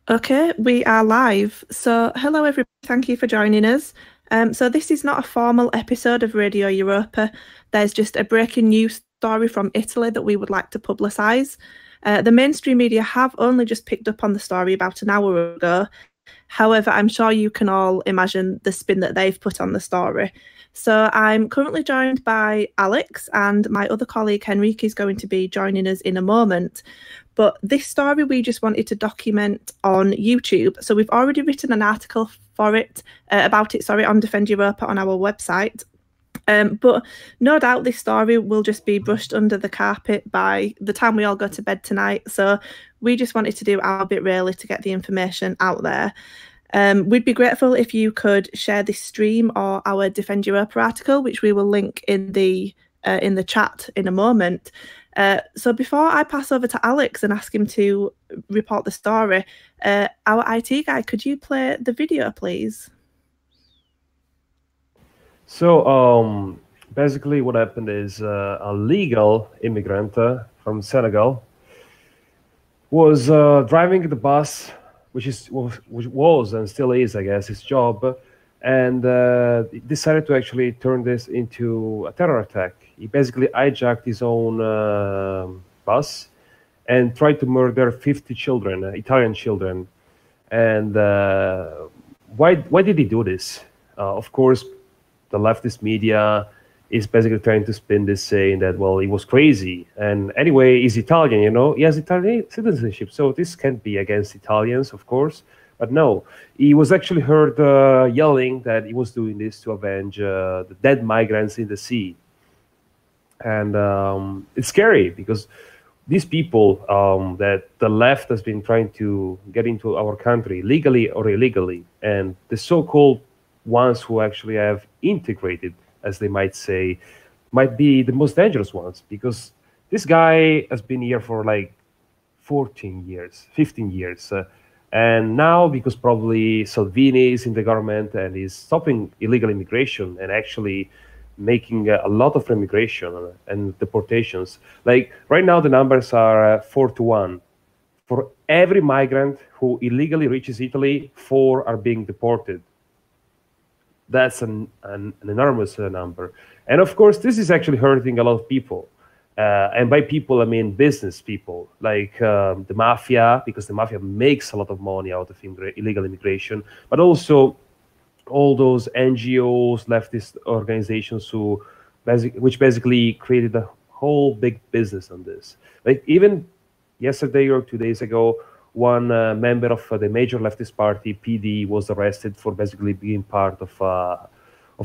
Okay, we are live. So, hello everybody, thank you for joining us. So this is not a formal episode of Radio Europa. There's just a breaking news story from Italy that we would like to publicise. The mainstream media have only just picked up on the story about an hour ago. However, I'm sure you can all imagine the spin that they've put on the story. So I'm currently joined by Alex, and my other colleague Henrique is going to be joining us in a moment. But this story we just wanted to document on YouTube. So we've already written an article for it, about it, on Defend Europa on our website. But no doubt this story will just be brushed under the carpet by the time we all go to bed tonight. So we just wanted to do our bit really to get the information out there. We'd be grateful if you could share this stream or our Defend Europa article, which we will link in the chat in a moment. So before I pass over to Alex and ask him to report the story, our IT guy, could you play the video, please? So basically what happened is a legal immigrant from Senegal was driving the bus, which was and still is, I guess, his job, and decided to actually turn this into a terror attack. He basically hijacked his own bus and tried to murder 50 children, Italian children. And why did he do this? Of course, the leftist media is basically trying to spin this, saying that, well, he was crazy. And anyway, he's Italian, you know, he has Italian citizenship. So this can't be against Italians, of course. But no, he was actually heard yelling that he was doing this to avenge the dead migrants in the sea. And it's scary because these people that the left has been trying to get into our country, legally or illegally, and the so-called ones who actually have integrated, as they might say, might be the most dangerous ones, because this guy has been here for like 14 years, 15 years. And now, because probably Salvini is in the government and is stopping illegal immigration and actually making a lot of immigration and deportations. Like right now, the numbers are 4-1. For every migrant who illegally reaches Italy, 4 are being deported. That's an enormous number. And of course, this is actually hurting a lot of people. And by people, I mean business people, like the mafia, because the mafia makes a lot of money out of illegal immigration, but also all those NGOs, leftist organizations which basically created a whole big business on this. Like even yesterday or 2 days ago, one member of the major leftist party, PD, was arrested for basically being part of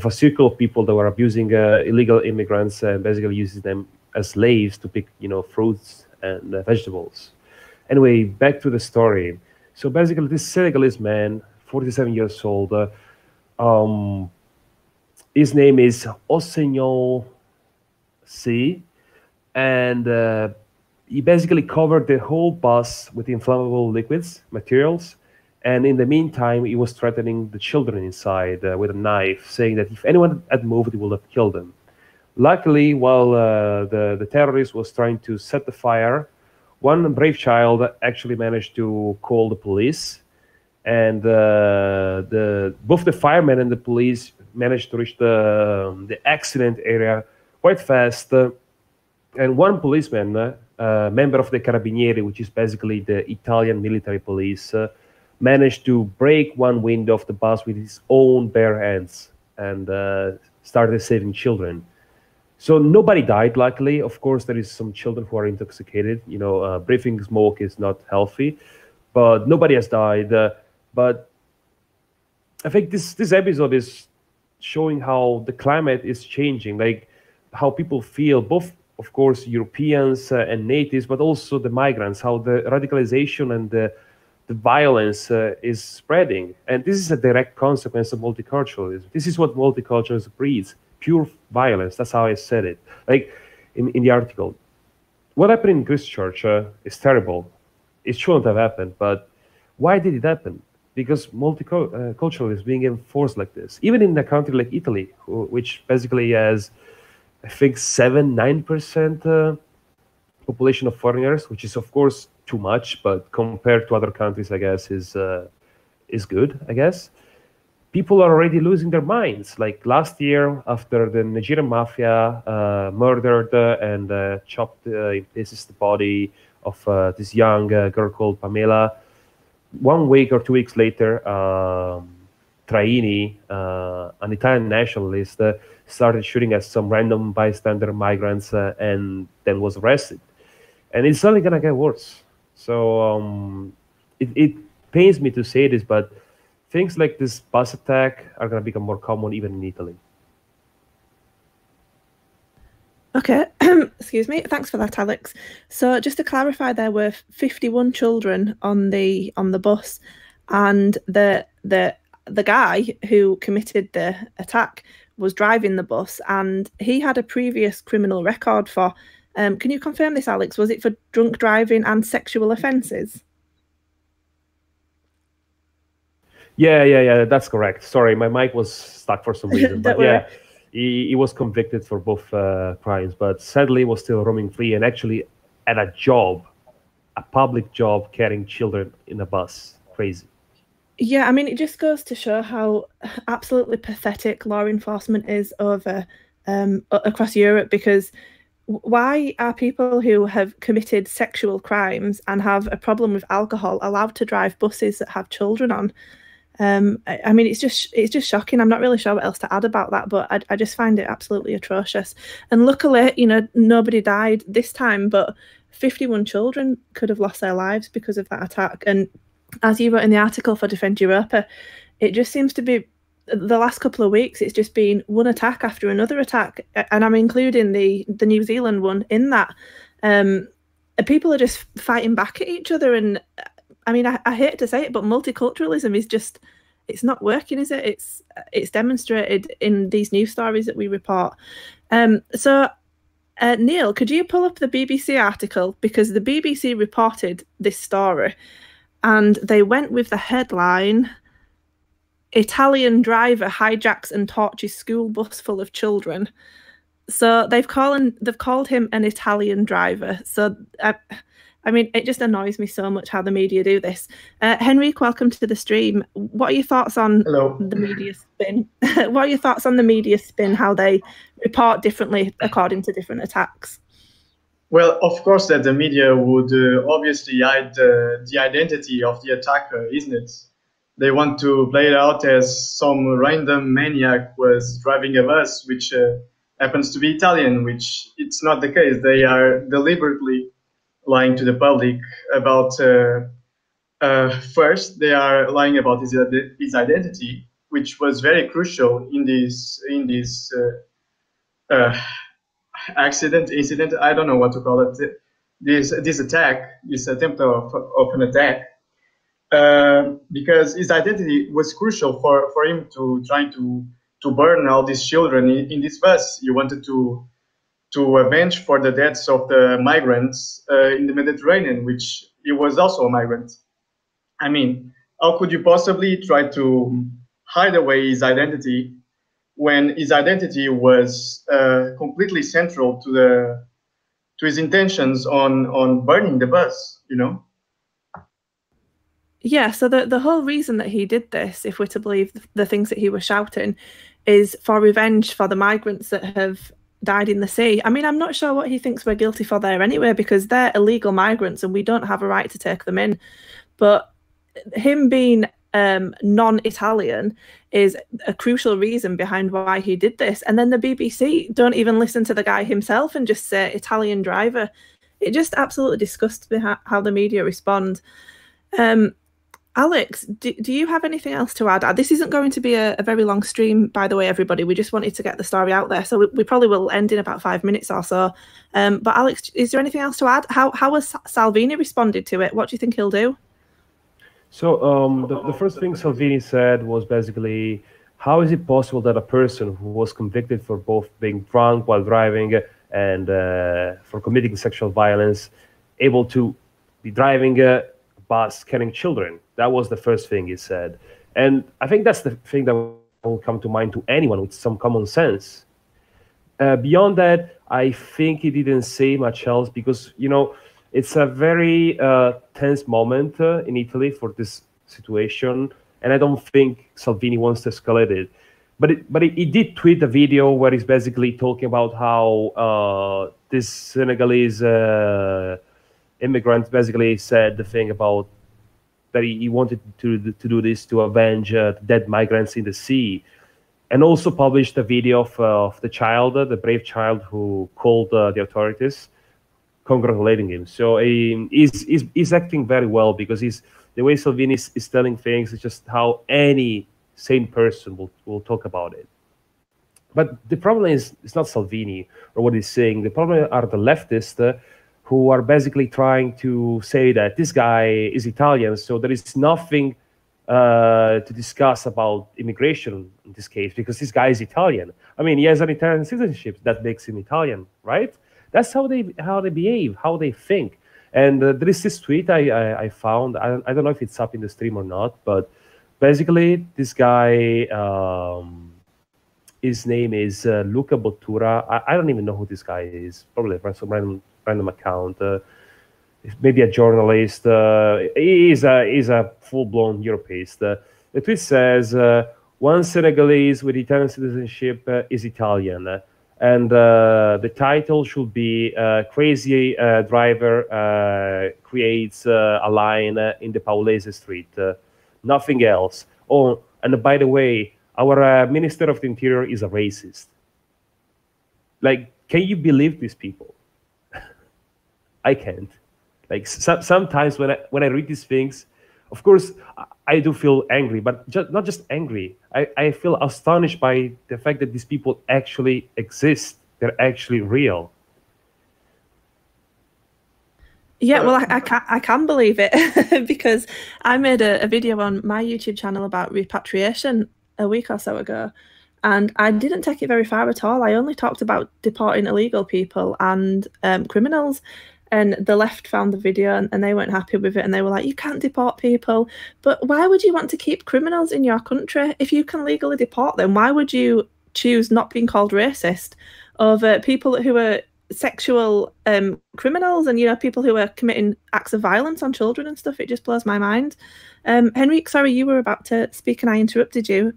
a circle of people that were abusing illegal immigrants and basically using them as slaves to pick, fruits and vegetables. Anyway, back to the story. So basically, this Senegalese man, 47 years old, his name is Oseignon C, and he basically covered the whole bus with inflammable materials, and in the meantime, he was threatening the children inside with a knife, saying that if anyone had moved, he would have killed them. Luckily, while the terrorist was trying to set the fire, one brave child actually managed to call the police, and both the firemen and the police managed to reach the accident area quite fast. And one policeman, member of the Carabinieri, which is basically the Italian military police, managed to break one window of the bus with his own bare hands and started saving children. So nobody died, luckily. Of course, there is some children who are intoxicated. Breathing smoke is not healthy, but nobody has died. But I think this episode is showing how the climate is changing, like how people feel, both, of course, Europeans and natives, but also the migrants, how the radicalization and the violence is spreading. And this is a direct consequence of multiculturalism. This is what multiculturalism breeds. Pure violence. That's how I said it. Like in the article, what happened in Christchurch is terrible. It shouldn't have happened, but why did it happen? Because multiculturalism is being enforced like this. Even in a country like Italy, which basically has, I think, 7-9% population of foreigners, which is, of course, too much, but compared to other countries, I guess is good. I guess people are already losing their minds. Like last year, after the Nigerian mafia murdered and chopped in pieces the body of this young girl called Pamela, 1 week or 2 weeks later, Traini, an Italian nationalist, started shooting at some random bystander migrants and then was arrested. And it's only going to get worse. So it pains me to say this, but things like this bus attack are going to become more common even in Italy. Okay, excuse me. Thanks for that, Alex. So just to clarify, there were 51 children on the bus, and the guy who committed the attack was driving the bus, and he had a previous criminal record for. Can you confirm this, Alex? Was it for drunk driving and sexual offences? Yeah, that's correct. Sorry, my mic was stuck for some reason. But worry. yeah, he was convicted for both crimes, but sadly was still roaming free and actually at a job, a public job, carrying children in a bus. Crazy. Yeah, I mean, it just goes to show how absolutely pathetic law enforcement is over across Europe, because why are people who have committed sexual crimes and have a problem with alcohol allowed to drive buses that have children on? I mean, it's just shocking. I'm not really sure what else to add about that, but I just find it absolutely atrocious. And luckily, nobody died this time, but 51 children could have lost their lives because of that attack. And as you wrote in the article for Defend Europa, it just seems to be the last couple of weeks, it's just been one attack after another attack, and I'm including the New Zealand one in that. People are just fighting back at each other, and I mean, I hate to say it, but multiculturalism is just, it's not working, is it? It's demonstrated in these news stories that we report. So Neil, could you pull up the BBC article, because the BBC reported this story, and they went with the headline: Italian driver hijacks and torches school bus full of children. So they've called him an Italian driver. So I mean, it just annoys me so much how the media do this. Henrique, welcome to the stream. What are your thoughts on the media spin? What are your thoughts on the media spin, how they report differently according to different attacks? Well, of course that the media would obviously hide the identity of the attacker, isn't it? They want to play it out as some random maniac was driving a bus, which happens to be Italian, which it's not the case. They are deliberately lying to the public about, first, they are lying about his identity, which was very crucial in this incident, I don't know what to call it, this attack, this attempt of an attack. Because his identity was crucial for him to try to burn all these children in this bus. He wanted to avenge for the deaths of the migrants in the Mediterranean, which he was also a migrant. I mean, how could you possibly try to hide away his identity when his identity was completely central to his intentions on burning the bus, Yeah, so the whole reason that he did this, if we're to believe the things that he was shouting, is for revenge for the migrants that have died in the sea. I mean, I'm not sure what he thinks we're guilty for there anyway, because they're illegal migrants and we don't have a right to take them in. But him being non-Italian is a crucial reason behind why he did this. And then the BBC don't even listen to the guy himself and just say Italian driver. It just absolutely disgusts me how the media respond. Alex, do you have anything else to add? This isn't going to be a very long stream, by the way, everybody. We just wanted to get the story out there. So we probably will end in about 5 minutes or so. But Alex, is there anything else to add? How has Salvini responded to it? What do you think he'll do? So the first thing Salvini said was basically, how is it possible that a person who was convicted for both being drunk while driving and for committing sexual violence able to be driving a bus carrying children? That was the first thing he said. And I think that's the thing that will come to mind to anyone with some common sense. Beyond that, I think he didn't say much else because, It's a very tense moment in Italy for this situation, and I don't think Salvini wants to escalate it. But he did tweet a video where he's basically talking about how this Senegalese immigrant basically said the thing about that he wanted to do this to avenge dead migrants in the sea, and also published a video of the child, the brave child who called the authorities, congratulating him. So he's acting very well, because the way Salvini is telling things is just how any sane person will talk about it. But the problem is it's not Salvini or what he's saying. The problem are the leftists who are basically trying to say that this guy is Italian, so there is nothing to discuss about immigration in this case, because this guy is Italian. I mean, he has an Italian citizenship that makes him Italian, right? That's how they behave, how they think. And there is this tweet I found. I don't know if it's up in the stream or not, but basically this guy, his name is Luca Bottura. I don't even know who this guy is. Probably some random account. Maybe a journalist. He's a full-blown Europeist. The tweet says, one Senegalese with Italian citizenship is Italian. And the title should be Crazy Driver Creates a Line in the Paulese Street. Nothing else. Oh, and by the way, our Minister of the Interior is a racist. Like, can you believe these people? I can't. Like, sometimes when I read these things, of course, I do feel angry, but not just angry. I feel astonished by the fact that these people actually exist. They're actually real. Yeah, well, I can believe it because I made a video on my YouTube channel about repatriation a week or so ago, and I didn't take it very far at all. I only talked about deporting illegal people and criminals. And the left found the video and they weren't happy with it, and they were like, you can't deport people. But why would you want to keep criminals in your country? If you can legally deport them, why would you choose not being called racist over people who are sexual criminals and, you know, people who are committing acts of violence on children and stuff? It just blows my mind. Henrik, sorry, you were about to speak and I interrupted you.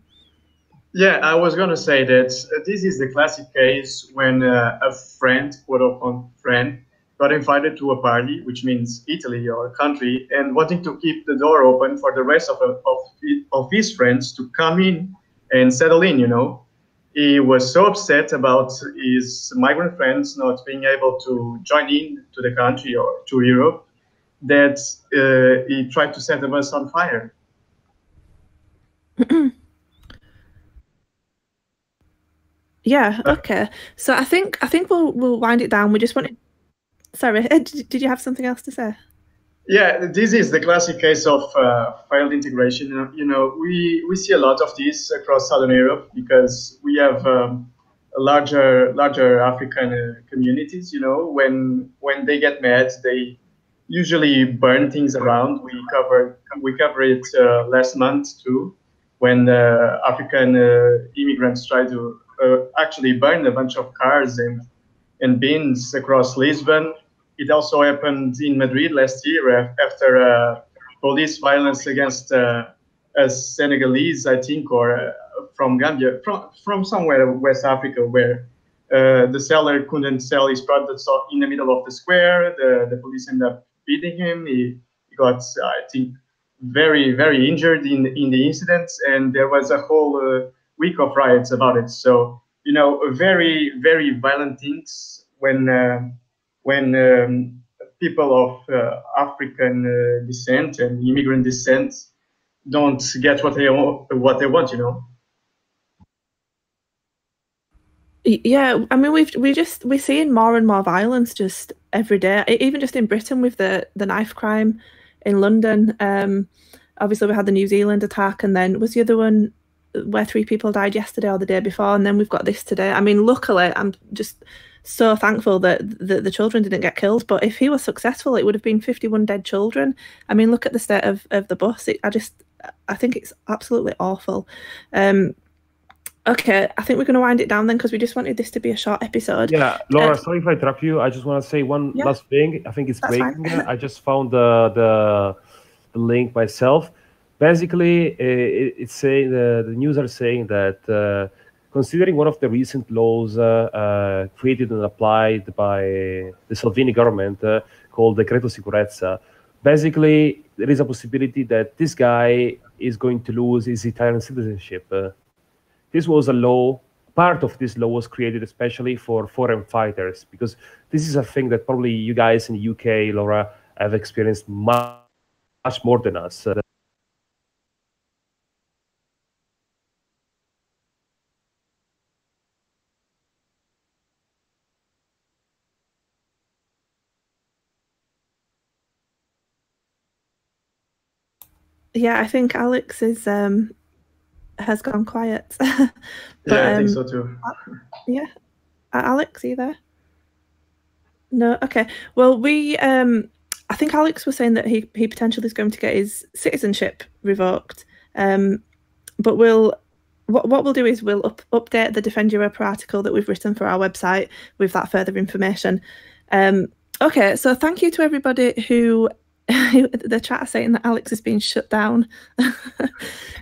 Yeah, I was going to say that this is the classic case when a friend, quote-unquote friend, got invited to a party, which means Italy or country, and wanting to keep the door open for the rest of his friends to come in and settle in, you know. He was so upset about his migrant friends not being able to join in to the country or to Europe that he tried to set the bus on fire. Yeah, okay. So I think we'll wind it down. We just wanted... Sorry, did you have something else to say? Yeah, this is the classic case of failed integration. You know, we see a lot of this across Southern Europe because we have larger African communities. You know, when they get mad, they usually burn things around. We cover it last month too, when African immigrants try to actually burn a bunch of cars and bins across Lisbon. It also happened in Madrid last year after police violence against a Senegalese, I think, or from Gambia, from somewhere in West Africa, where the seller couldn't sell his products in the middle of the square. The police ended up beating him. He got, I think, very, very injured in the incident, and there was a whole week of riots about it. So, you know, very, very violent things when people of African descent and immigrant descent don't get what they want, you know. Yeah, I mean, we're seeing more and more violence just every day. Even just in Britain with the knife crime in London. Obviously, we had the New Zealand attack, and then was the other one where 3 people died yesterday or the day before, and then we've got this today. I mean, luckily, I'm just so thankful that the children didn't get killed. But if he was successful, it would have been 51 dead children. I mean, look at the state of the bus. I think it's absolutely awful. Okay, I think we're going to wind it down then because we just wanted this to be a short episode. Yeah, Laura, sorry if I interrupt you. I just want to say one last thing. I think it's breaking. I just found the link myself. Basically, it's saying the news are saying that considering one of the recent laws created and applied by the Salvini government called Decreto Sicurezza, basically there is a possibility that this guy is going to lose his Italian citizenship. This was a law. Part of this law was created especially for foreign fighters, because this is a thing that probably you guys in the UK, Laura, have experienced much more than us. Yeah, I think Alex is has gone quiet. But, yeah, I think so too. Yeah, Alex, are you there? No. Okay. Well, I think Alex was saying that he potentially is going to get his citizenship revoked. But what we'll do is we'll update the Defend Europa article that we've written for our website with that further information. Okay. So thank you to everybody who. The chat is saying that Alex is being shut down.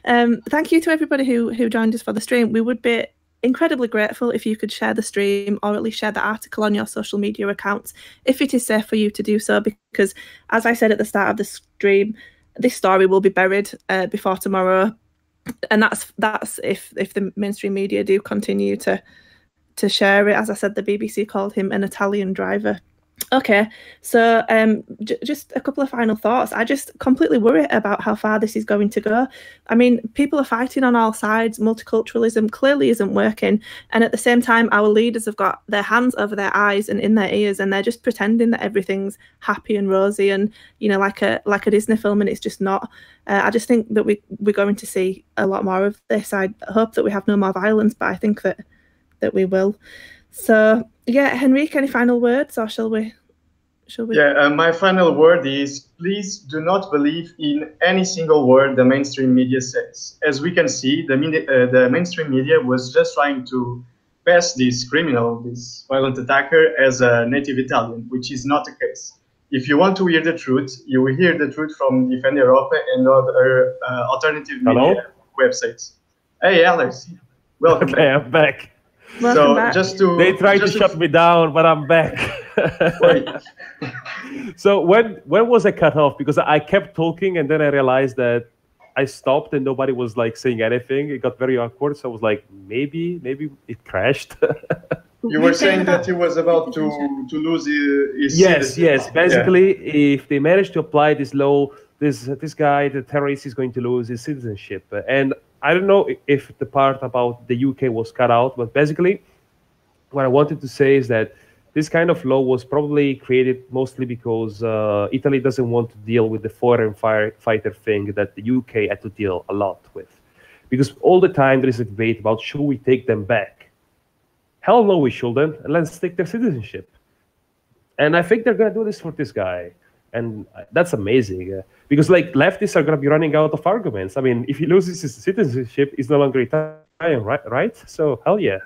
Thank you to everybody who joined us for the stream. We would be incredibly grateful if you could share the stream or at least share the article on your social media accounts if it is safe for you to do so, because as I said at the start of the stream, this story will be buried before tomorrow, and that's if the mainstream media do continue to share it. As I said, the BBC called him an Italian driver. Okay, so just a couple of final thoughts. I just completely worry about how far this is going to go. I mean, people are fighting on all sides. Multiculturalism clearly isn't working. And at the same time, our leaders have got their hands over their eyes and in their ears, and they're just pretending that everything's happy and rosy and, you know, like a Disney film, and it's just not. I just think that we're going to see a lot more of this. I hope that we have no more violence, but I think that we will. So, yeah, Henrique, any final words, or shall we? Yeah, my final word is, please do not believe in any single word the mainstream media says. As we can see, the mainstream media was just trying to pass this criminal, this violent attacker, as a native Italian, which is not the case. If you want to hear the truth, you will hear the truth from Defend Europa and other alternative media websites. Hey, Alex, welcome back. Okay, I'm back. Welcome back. They tried to shut me down, but I'm back. So when was I cut off? Because I kept talking and then I realized that I stopped and nobody was like saying anything. It got very awkward. So I was like, maybe it crashed. You were saying that he was about to lose his Yes. Basically, if they manage to apply this law, this guy, the terrorist, is going to lose his citizenship. And I don't know if the part about the UK was cut out, but basically what I wanted to say is that this kind of law was probably created mostly because Italy doesn't want to deal with the foreign fighter thing that the UK had to deal a lot with. Because all the time there is a debate about, should we take them back? Hell no, we shouldn't, and let's take their citizenship. And I think they're going to do this for this guy. And that's amazing, because like leftists are going to be running out of arguments. I mean, if he loses his citizenship, he's no longer Italian, right? So hell yeah,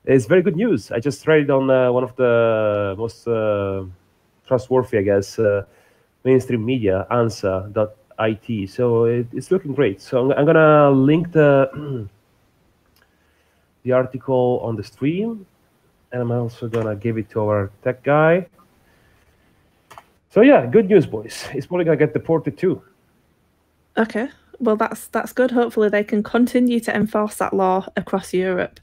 it's very good news. I just read it on one of the most trustworthy, I guess, mainstream media, ANSA.it. So it's looking great. So I'm gonna link the article on the stream, and I'm also gonna give it to our tech guy. So yeah, good news, boys. It's probably gonna get deported too. Okay, well that's good. Hopefully they can continue to enforce that law across Europe.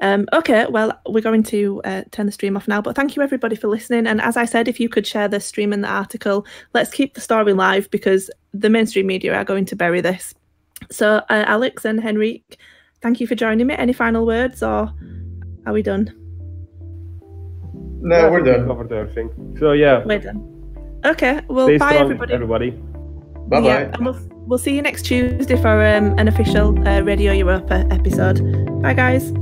Okay, well we're going to turn the stream off now. But thank you everybody for listening. And as I said, if you could share the stream and the article, let's keep the story live because the mainstream media are going to bury this. So Alex and Henrique, thank you for joining me. Any final words, or are we done? No, we're done. Covered everything. So yeah, we're done. Okay, well, stay bye strong, everybody. Bye bye. Yeah, and we'll see you next Tuesday for an official Radio Europa episode. Bye guys.